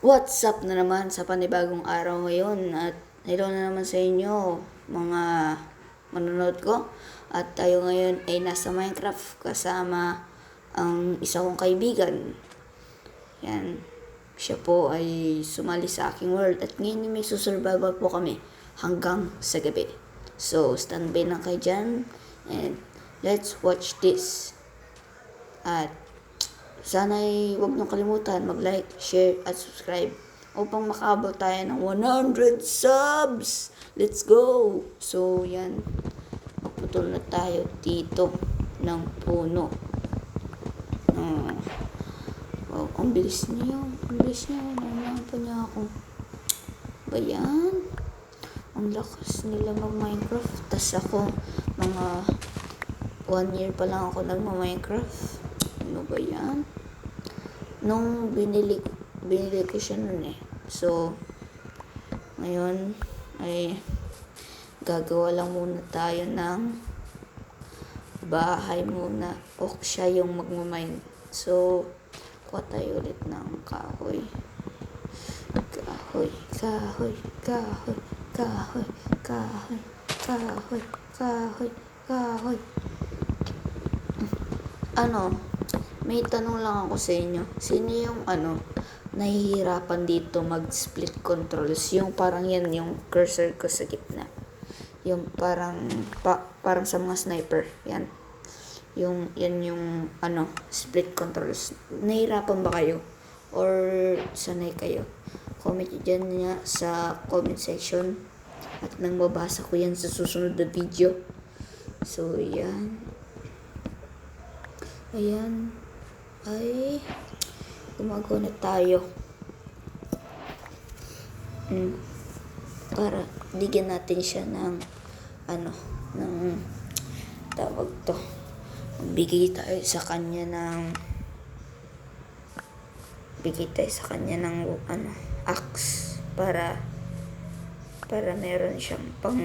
What's up na naman sa panibagong araw ngayon at hello na naman sa inyo mga manonood ko at tayo ngayon ay nasa Minecraft kasama ang isa kong kaibigan. Yan, siya po ay sumali sa aking world at ngayon may susurvival po kami hanggang sa gabi. So standby lang kayo dyan and let's watch this. At sana'y huwag niyong kalimutan mag-like, share, at subscribe upang makaabot tayo ng 100 subs! Let's go! So, yan. Magputol na tayo dito ng puno. Wow, ang bilis niyo. Ang bilis niyo. Nanahan pa niya ako. Ba yan? Ang lakas nila mag-Minecraft. Tas ako, mga 1 year pa lang ako nagma-Minecraft. Ano ba yan? Nung binili ko siya nun eh. So, ngayon ay gagawa lang muna tayo ng bahay muna. O siya yung magmamine. So, kuha tayo ulit ng kahoy. Kahoy, kahoy, kahoy, kahoy, kahoy, kahoy, kahoy, kahoy. May tanong lang ako sa inyo. Sino yung nahihirapan dito mag-split controls? Yung parang yan, yung cursor ko sa gitna. Yung parang sa mga sniper. Yan. Yan yung split controls. Nahihirapan ba kayo? Or sanay kayo? Comment nyo dyan nga sa comment section. At nang mabasa ko yan sa susunod na video. So, yan. Ayan. Ay gumagawa na tayo para digyan natin siya ng ng tawag to, bigay tayo sa kanya ng axe para meron siyang pang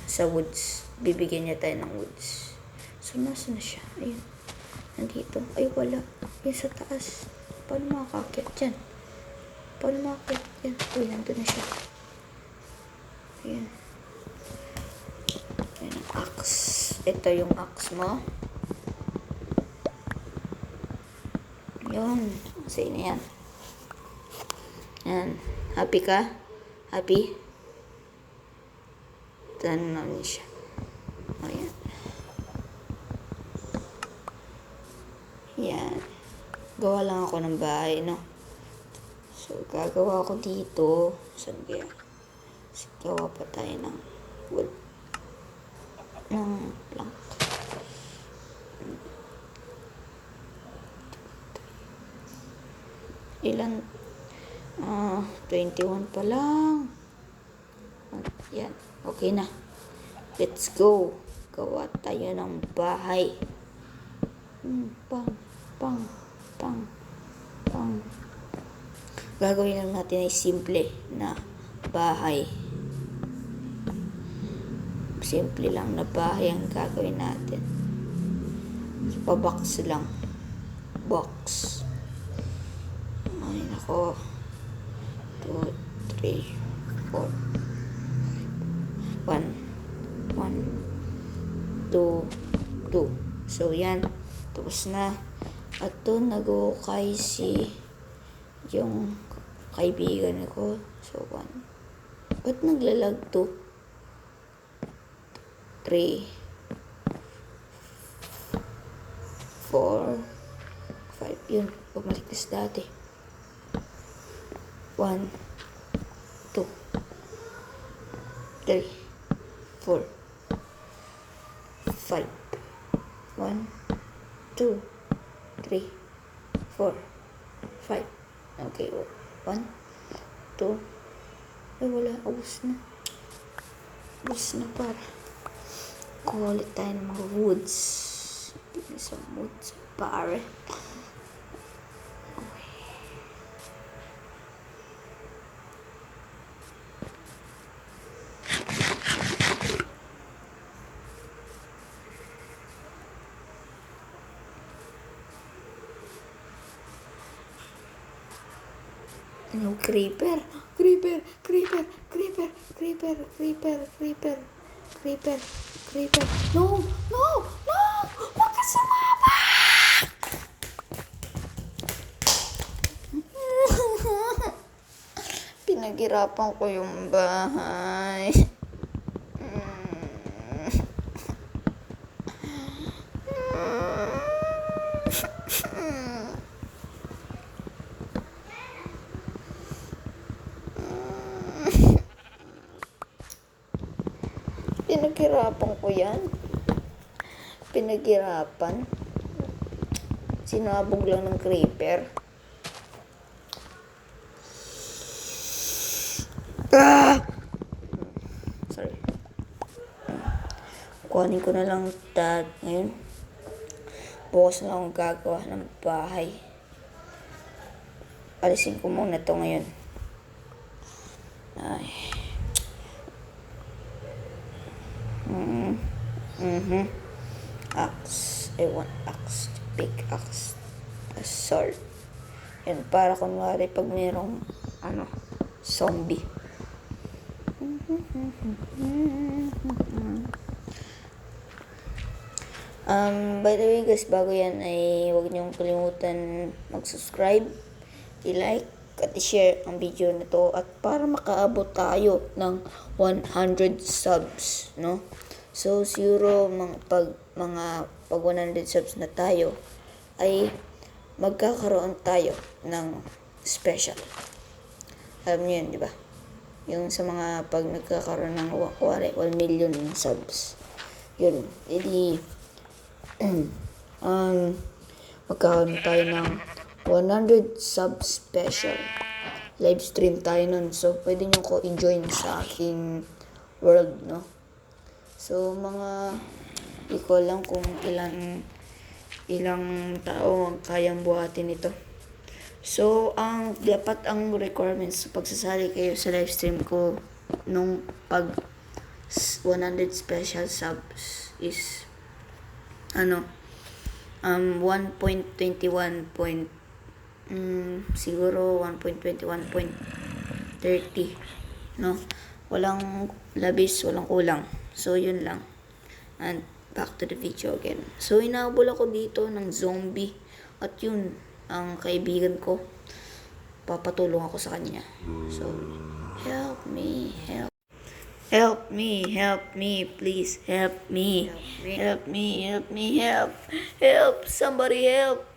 sa woods. Bibigyan niya tayo ng woods. So nasa na siya? Ayun, nandito. Ay wala, yung sa taas. Paano makakakit dyan? Uy, nandun na siya. Ayan. Ayan ang axe. Ito yung axe mo. Yun. Kasi na yan. Ayan. Happy ka? Happy? Tanong namin siya. Ayan. Yan. Gawa lang ako ng bahay, no? So, gagawa ako dito. Saan kaya? Gawa pa tayo ng wood. Ng plank. Ilan? 21 pa lang. Yan. Okay na. Let's go. Gawa tayo ng bahay. Pang. Gagawin lang natin ay simple na bahay. Simple lang na bahay ang gagawin natin. Pa-box lang. Box. Ay, nako. 2, 3, 4. 1, 2, 2. So, yan. Tapos na. At doon nag-ukay yung kaibigan ko. So, 1. Ba't naglalag to? 3, 4, 5. Yun. Bumalik na sa dati. 1, 2, 3, 4, 5. 1, 2, 3, 4, 5. Okay, 1, 2. Ay, wala. Ubus na para. Kuha ulit tayo ng mga woods. Hindi sa woods. Pare. Ano, creeper? Creeper, creeper, creeper, creeper, creeper, creeper, creeper, creeper. No, no, no! Huwag ka sumama! Pinaghirapan ko yung bahay. Pinaghirapan ko yan. Pinaghirapan. Sinabog lang ng creeper. Ah! Sorry. Kuhanin ko na lang tag ngayon. Bukas na akong gagawa ng bahay. Alisin ko muna to ngayon. Ay. Axe. I want axe. Big axe. A sword. Yan, para kunwari pag mayroong zombie. By the way guys, bago yan ay huwag niyong kalimutan mag-subscribe, i-like at i-share ang video na to at para makaabot tayo ng 100 subs, no? So siguro pag 100 subs na tayo ay magkakaroon tayo ng special. Alam niyo yun, di ba? Yung sa mga pag nagkakaroon ng 1 million subs. Yun, edi magkakaroon tayo ng 100 sub special. Live stream tayo nun. So, pwede nyo ko i-join sa aking world, no? So, di ko alam kung ilang tao ang kayang buhatin ito. So, dapat ang requirements pag sasali kayo sa live stream ko nung pag 100 special subs is 1.21 siguro 1.21.30, no? Walang labis, walang kulang. So, yun lang. And back to the video again. So, inahabol ako dito ng zombie. At yun, ang kaibigan ko, papatulong ako sa kanya. So, help me, help. Help me, please, help me. Help me, help. Help, somebody help.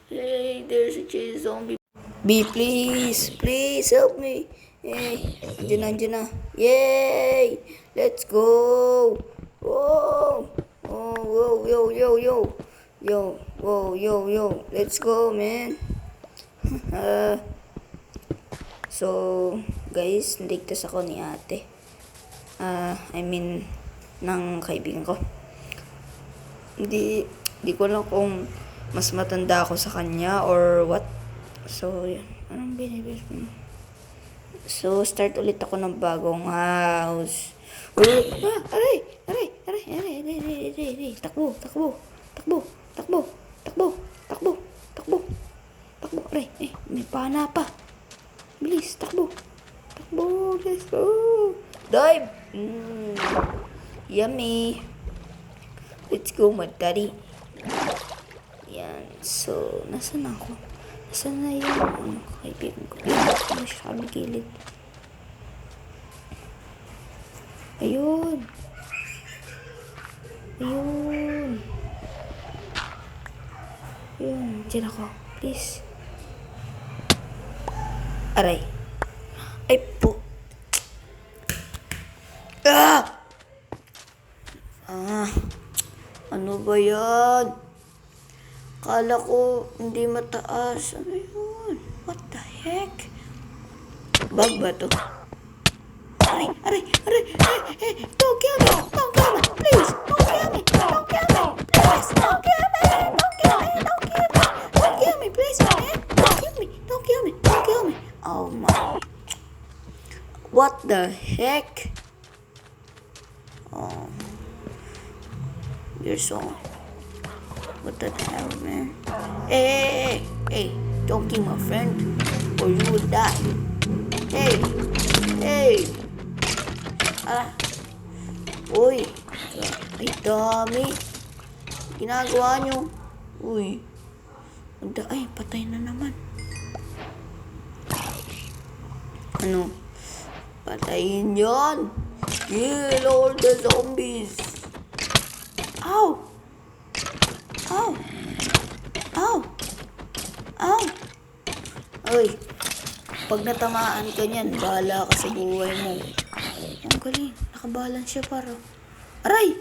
Hey, there's a chase zombie. Please help me. Hey, andyan na. Yay! Let's go! Whoa! Oh, yo. Yo. Let's go, man. So, guys, naligtas ako ni ate. Ng kaibigan ko. Hindi ko alam kung mas matanda ako sa kanya or what. So, yan. Anong binibis mo? So, start ulit ako ng bagong house. Aray! Takbo. Aray, may pana pa. Bilis, takbo, let's go. Dive! Yummy. Let's go, my daddy. Yan. So, nasaan ako? Nasaan na yung kaibigan ko? Ano siya sa gilid? Ayun. Diyan ako. Please. Aray. Ay po. Ano ba yan? Kala ko hindi mataas. Ano yun? What the heck? Bug ba to? Aray! Don't kill me! Please! Don't kill me! Please! Don't kill me, please, man! Don't kill me! Oh my. What the heck? Oh. You're so... What the hell, man? Hey! Don't kill my friend. or you will die. Hey! Hey! Ah! Uy! Ay, dami! Ginagawa nyo. Uy! Ay, patay na naman. Ano? Patayin yon! Kill all the zombies! Ow! Ow! Ow! Ow! Uy! Pag natamaan ka niyan, bahala ka sa buhay mo. Ang galing. Nakabalance siya para. Aray!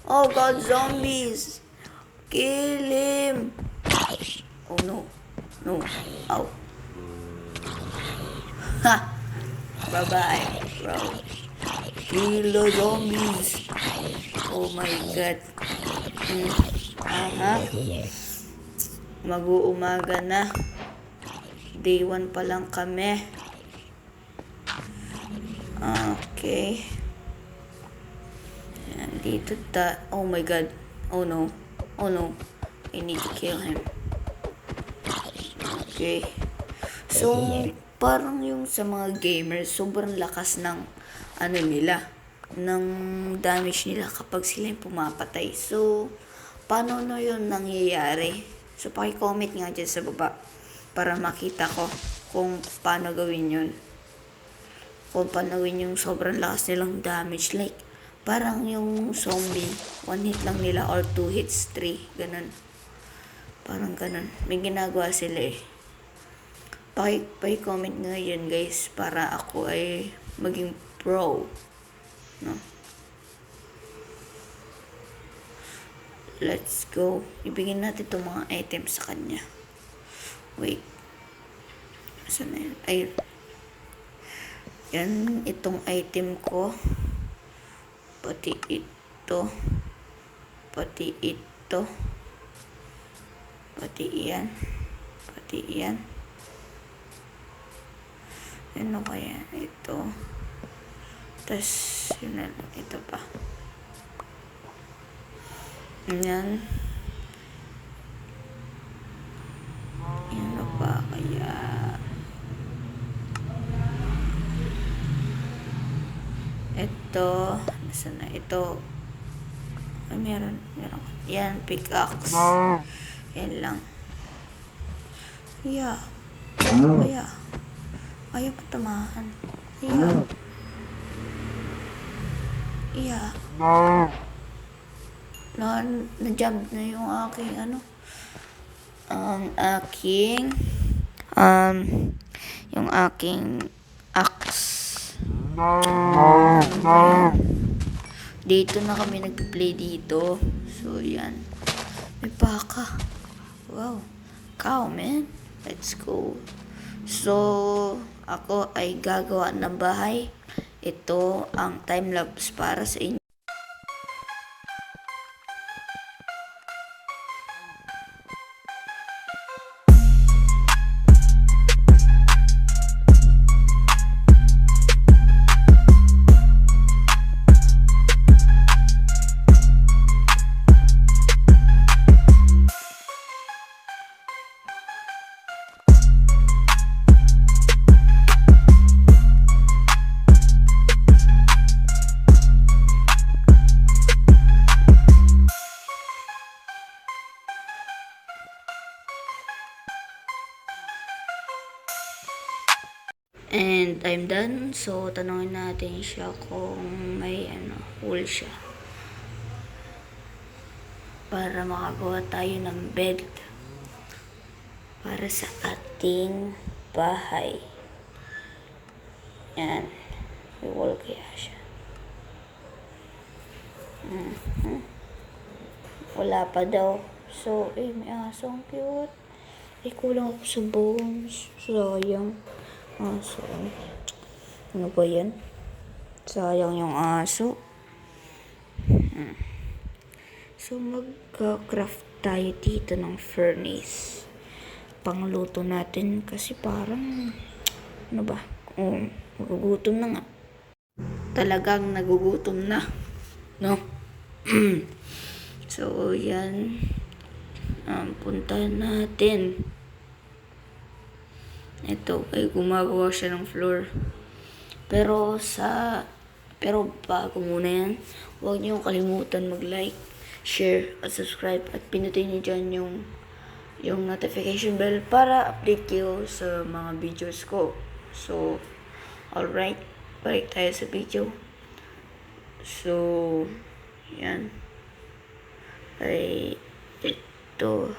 Oh God, zombies! Kill him! Oh no. No. Ow. Ha! Bye-bye, bro. Kill the zombies. Oh my God. Aha. Mag-uumaga na. Day 1 pa lang kami. Okay. Ayan, dito oh my God. Oh no. Oh no. I need to kill him. Okay. So, parang yung sa mga gamers, sobrang lakas ng ano nila, ng damage nila kapag sila yung pumapatay. So, paano na yun nangyayari? So, paki-comment nga dyan sa baba para makita ko kung paano gawin yun. Kung paano gawin yung sobrang lakas nilang damage. Like, parang yung zombie, 1 hit lang nila or 2 hits, 3. Ganun. Parang ganun. May ginagawa sila eh. Paki-comment nga yun guys para ako ay maging pro. No? Let's go. Ibigin natin itong mga items sa kanya. Wait. Saan na yun? Ayun. Yan, itong item ko. Pati ito. Pati ito. Pati iyan. Pati iyan. Ano kaya? Ito. Tapos, yun na lang. Ito pa. Yan. Ano pa kaya? Ito. Nasaan na? Ito. Ay, meron. Yan, pickaxe. Yan lang. Yeah. Kaya. Ayaw patamahan. Yeah. Yeah. Na-jump na yung aking yung aking axe. Dito na kami nag-play dito. So, yan. May baka. Wow. Cow, man. Let's go. So, ako ay gagawa ng bahay. Ito ang time-lapse para sa inyo. And I'm done. So, tanongin natin siya kung may hole siya. Para makagawa tayo ng bed. Para sa ating bahay. Yan. May wall kaya siya. Wala pa daw. So, may aso. Ang cute. Kulang ako sa bones. Sayang. Aso. Ano ba yan? Sayang yung aso. So, mag-craft tayo dito ng furnace. Pangluto natin kasi parang ano ba? Nagugutom na nga. Talagang nagugutom na. No? So, yan. Puntahan natin. Ito ay gumagawa siya ng floor. Pero bago muna yan, huwag niyo kalimutan mag-like, share, at subscribe. At pinutin niyo dyan yung notification bell para update kayo sa mga videos ko. So, alright, balik tayo sa video. So, yan. Ay, ito.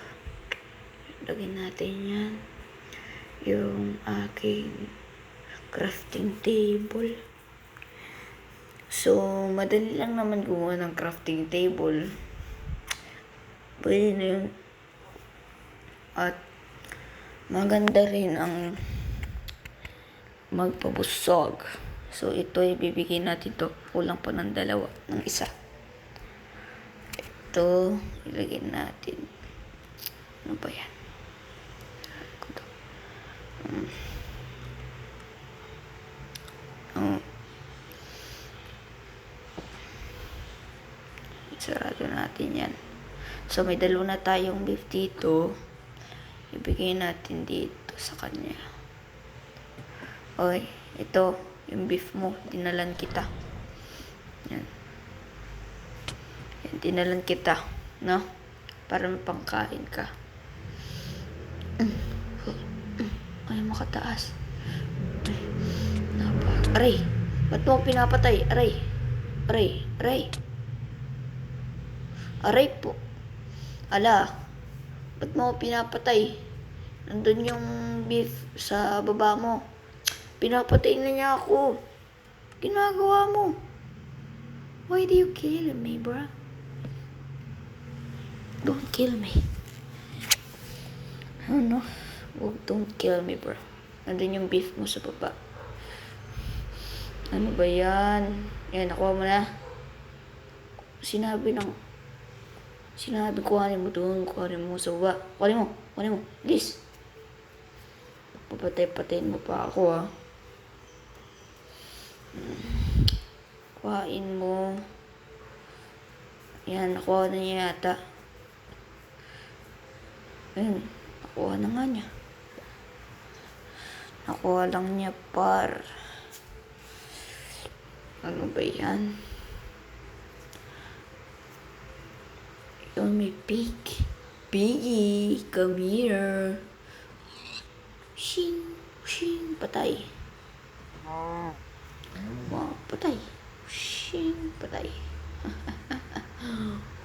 Lagyan natin yan. Yung aking crafting table. So, madali lang naman gumawa ng crafting table. Pwede na yun. At maganda rin ang magpabusog. So, ito ibibigay natin to. Kulang pa ng isa. Ito, ilagay natin. Ano ba yan? Sarado natin yan. So, may dalawa na tayong beef dito. Ibigay natin dito sa kanya. Okay, ito, yung beef mo, dinalan kita. Yan. Yan, dinalan kita, no? Para mapangkain ka. Ay, makataas. Aray, ba't mo pinapatay? Aray. Aray po. Ala, ba't mo pinapatay? Nandun yung beef sa baba mo. Pinapatay na niya ako. Ginagawa mo. Why do you kill me, bro? Don't kill me. Ano? Don't kill me, bro. Nandun yung beef mo sa baba. Ano ba yan? Yan, nakuha mo na. Sinabi, kuhanin mo doon, kuhanin mo sa baba. Kuhanin mo. Please. Papatay-patayin mo pa ako, ah. Kuhain mo. Yan, nakuha na niya yata. Ayun, nakuha na nga niya. Nakuha lang niya, par. Ano ba yan? Yun, may pig. Piggy, come here. Shing, patay. Wow, patay. Shing, patay.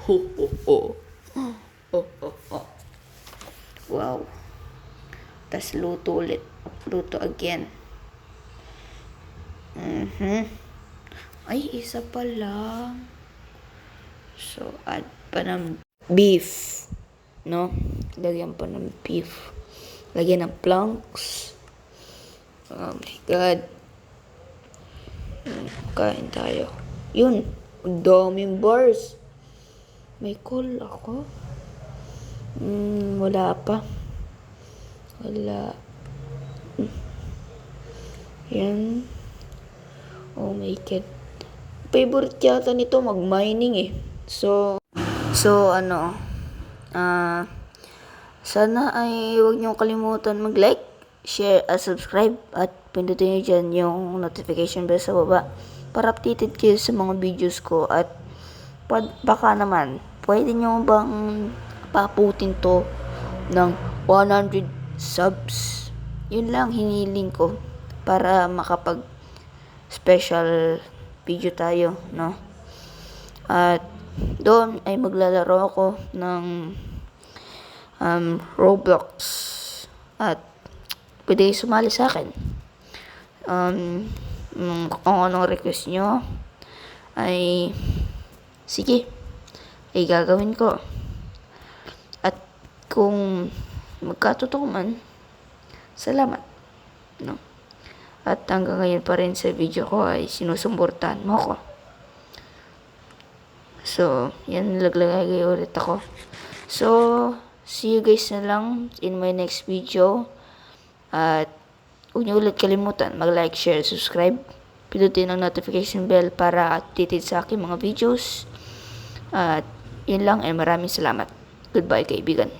Ho, ho, ho. Ho, ho, ho. Wow. Tas luto ulit. Luto again. Ay, isa pa lang. So, add pa ng beef. No? Lagyan pa ng beef. Lagyan ng planks. Oh my God. Kain tayo. Yun. Ang daming bars. May call ako. Wala pa. Wala. Yan. Oh my God. Favorite yata nito mag-mining eh. So ano, sana ay huwag niyong kalimutan mag-like, share, at subscribe. At pindutin niyo dyan yung notification bell sa baba para updated kayo sa mga videos ko. At baka naman, pwede niyo bang paputin to ng 100 subs? Yun lang hiniling ko para makapag special video tayo, no? At doon ay maglalaro ako ng Roblox. At pwede sumali sa akin. Kung anong request nyo ay sige, ay gagawin ko. At kung magkatotoo man, salamat, no? At hanggang ngayon pa rin sa video ko ay sinusumportahan mo ko. So, yan, laglagay ulit ako. So, see you guys na lang in my next video. At huwag niyo ulit kalimutan mag-like, share, subscribe. Pindutin ang notification bell para updated sa aking mga videos. At yun lang, maraming salamat. Goodbye, kaibigan.